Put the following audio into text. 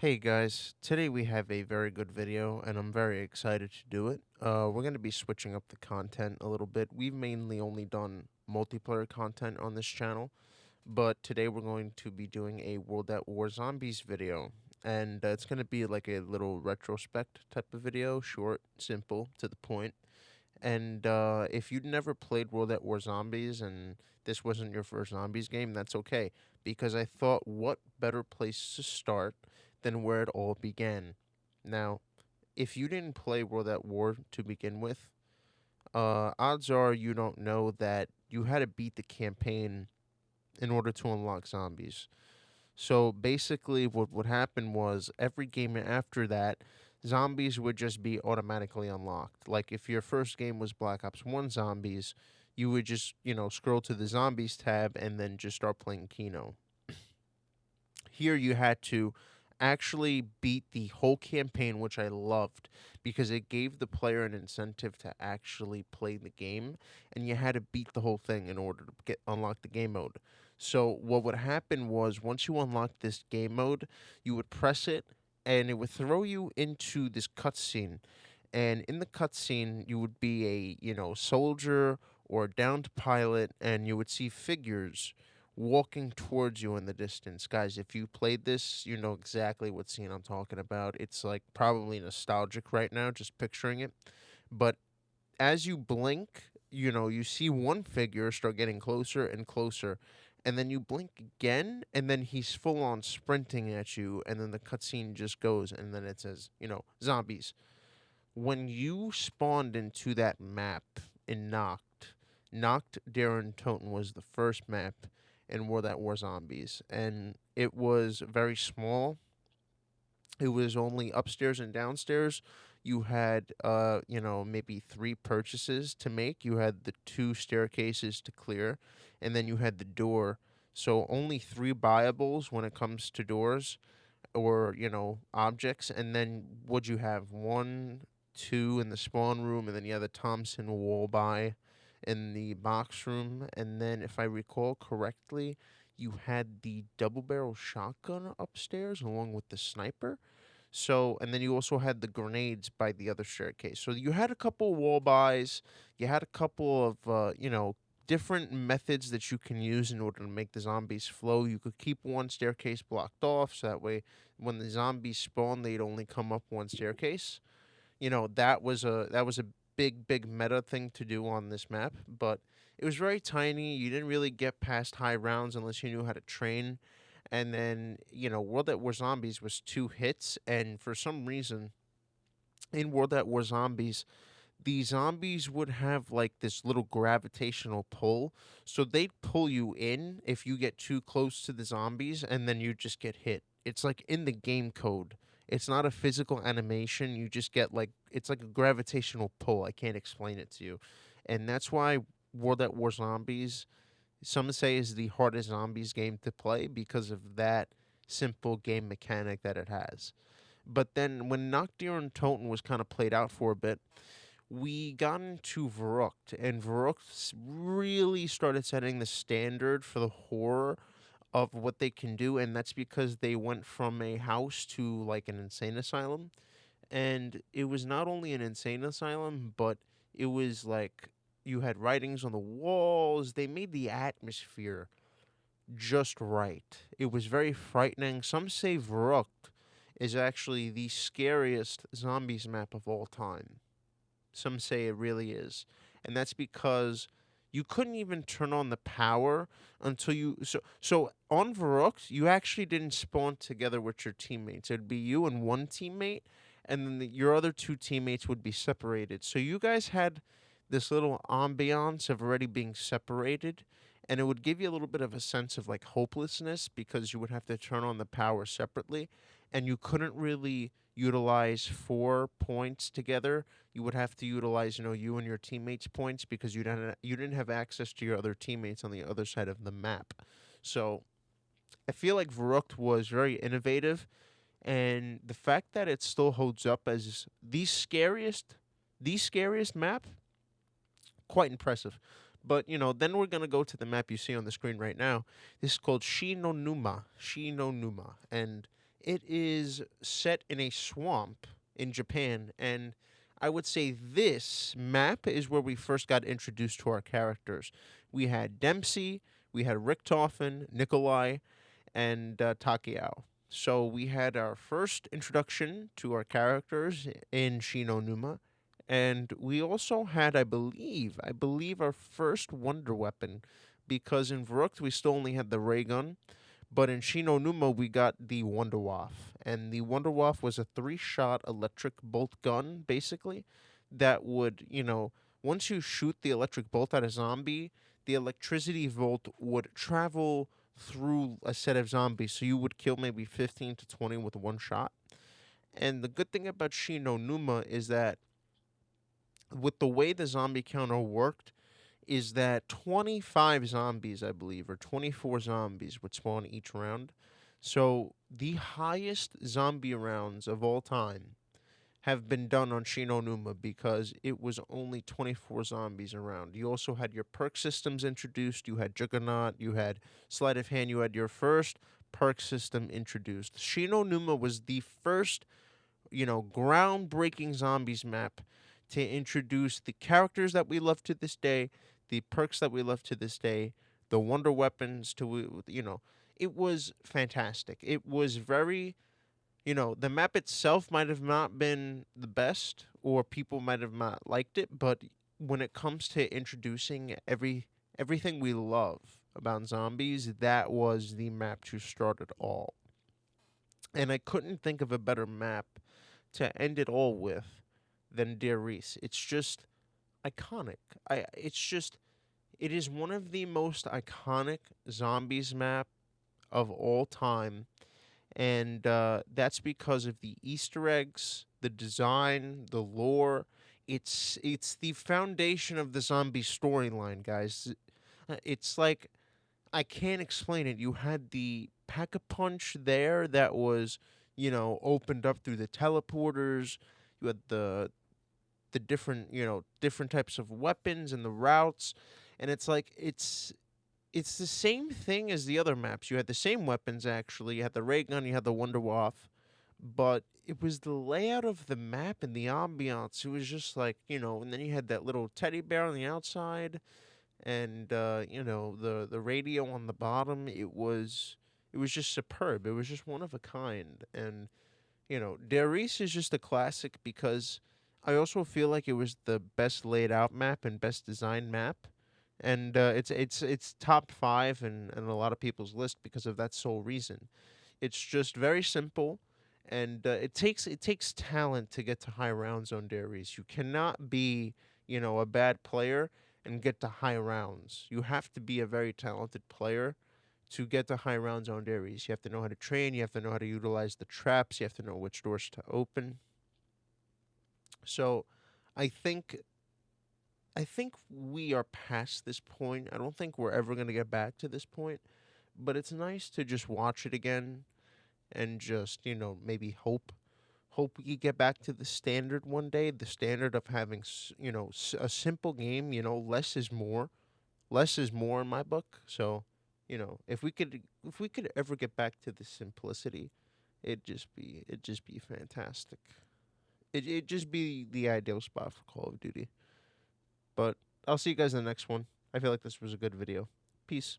Hey guys, today we have a very good video and I'm very excited to do it. We're going to be switching up the content a little bit. We've mainly only done multiplayer content on this channel, but today we're going to be doing a World at War Zombies video. And it's going to be like a little retrospect type of video, short, simple, to the point. And if you'd never played World at War Zombies and this wasn't your first zombies game, that's okay. Because I thought, what better place to start than where it all began? Now, if you didn't play World at War to begin with, odds are you don't know that you had to beat the campaign in order to unlock zombies. So basically, what would happen was every game after that, zombies would just be automatically unlocked. Like if your first game was Black Ops 1 Zombies, you would just, scroll to the Zombies tab and then just start playing Kino. Here you had to actually beat the whole campaign, which I loved because it gave the player an incentive to actually play the game, and you had to beat the whole thing in order to get unlock the game mode. So what would happen was once you unlocked this game mode, you would press it, and it would throw you into this cutscene. And in the cutscene, you would be a soldier or a downed pilot, and you would see figures walking towards you in the distance. Guys, if you played this, you know exactly what scene I'm talking about. It's like probably nostalgic right now, just picturing it. But as you blink, you see one figure start getting closer and closer. And then you blink again, and then he's full on sprinting at you. And then the cutscene just goes, and then it says, zombies. When you spawned into that map in Noct Darren Toten was the first map in World at War Zombies, and it was very small. It was only upstairs and downstairs. You had, maybe three purchases to make. You had the two staircases to clear, and then you had the door. So only three buyables when it comes to doors or objects. And then would you have one, two in the spawn room, and then you had the Thompson wall buy in the box room, and then if I recall correctly, you had the double barrel shotgun upstairs along with the sniper. So, and then you also had the grenades by the other staircase. So you had a couple wall buys, you had a couple of different methods that you can use in order to make the zombies flow. You could keep one staircase blocked off, so that way when the zombies spawn, they'd only come up one staircase. That was a big meta thing to do on this map, but it was very tiny. You didn't really get past high rounds unless you knew how to train. And then, World at War Zombies was two hits, and for some reason, in World at War Zombies, the zombies would have like this little gravitational pull. So they'd pull you in if you get too close to the zombies, and then you just get hit. It's like in the game code. It's not a physical animation. You just get like, it's like a gravitational pull. I can't explain it to you. And that's why World at War Zombies, some say, is the hardest zombies game to play because of that simple game mechanic that it has. But then when Nocturne Toten was kind of played out for a bit, we got into Verrückt, and Verrückt really started setting the standard for the horror of what they can do, and that's because they went from a house to like an insane asylum. And it was not only an insane asylum, but it was like you had writings on the walls. They made the atmosphere just right. It was very frightening. Some say Verrückt is actually the scariest zombies map of all time. Some say it really is. And that's because you couldn't even turn on the power until so on Varrox, you actually didn't spawn together with your teammates. It'd be you and one teammate, and then your other two teammates would be separated. So you guys had this little ambiance of already being separated, and it would give you a little bit of a sense of like hopelessness because you would have to turn on the power separately, and you couldn't really utilize 4 points together. You would have to utilize, you and your teammates' points because you didn't have access to your other teammates on the other side of the map. So I feel like Verrückt was very innovative, and the fact that it still holds up as the scariest map, quite impressive. But then we're gonna go to the map you see on the screen right now. This is called Shi no Numa, and It is set in a swamp in Japan, and I would say this map is where we first got introduced to our characters. We had Dempsey, we had Richtofen, Nikolai, and Takeao. So we had our first introduction to our characters in Shino Numa, and we also had, I believe, our first wonder weapon, because in Verrückt we still only had the ray gun, but in Shino Numa we got the Wonderwaffe, and the Wonderwaffe was a three-shot electric bolt gun, basically, that would, once you shoot the electric bolt at a zombie, the electricity volt would travel through a set of zombies, so you would kill maybe 15 to 20 with one shot. And the good thing about Shino Numa is that with the way the zombie counter worked, is that 25 zombies, I believe, or 24 zombies would spawn each round. So the highest zombie rounds of all time have been done on Shino Numa because it was only 24 zombies around. You also had your perk systems introduced. You had Juggernaut, you had Sleight of Hand, you had your first perk system introduced. Shino Numa was the first, groundbreaking zombies map to introduce the characters that we love to this day, the perks that we love to this day, the wonder weapons it was fantastic. It was very, the map itself might have not been the best, or people might have not liked it, but when it comes to introducing everything we love about zombies, that was the map to start it all. And I couldn't think of a better map to end it all with than Der Riese. It's just iconic. It is one of the most iconic zombies map of all time, and that's because of the Easter eggs, the design, the lore. It's the foundation of the zombie storyline, guys. It's like, I can't explain it. You had the pack a punch there that was, opened up through the teleporters. You had the different, different types of weapons and the routes, and it's like it's the same thing as the other maps. You had the same weapons, actually. You had the ray gun, you had the Wonderwaffe, but it was the layout of the map and the ambiance. It was just like, and then you had that little teddy bear on the outside, and the radio on the bottom. It was just superb. It was just one of a kind, and Der Riese is just a classic because I also feel like it was the best laid out map and best designed map, and it's top five in a lot of people's list because of that sole reason. It's just very simple, and it takes talent to get to high rounds on Der Riese. You cannot be, a bad player and get to high rounds. You have to be a very talented player to get to high rounds on Der Riese. You have to know how to train. You have to know how to utilize the traps. You have to know which doors to open. So, I think I think we are past this point. I don't think we're ever gonna get back to this point. But it's nice to just watch it again and just, maybe hope we get back to the standard one day, the standard of having a simple game. Less is more. Less is more in my book. So, if we could ever get back to the simplicity, it'd just be fantastic. It'd just be the ideal spot for Call of Duty. But I'll see you guys in the next one. I feel like this was a good video. Peace.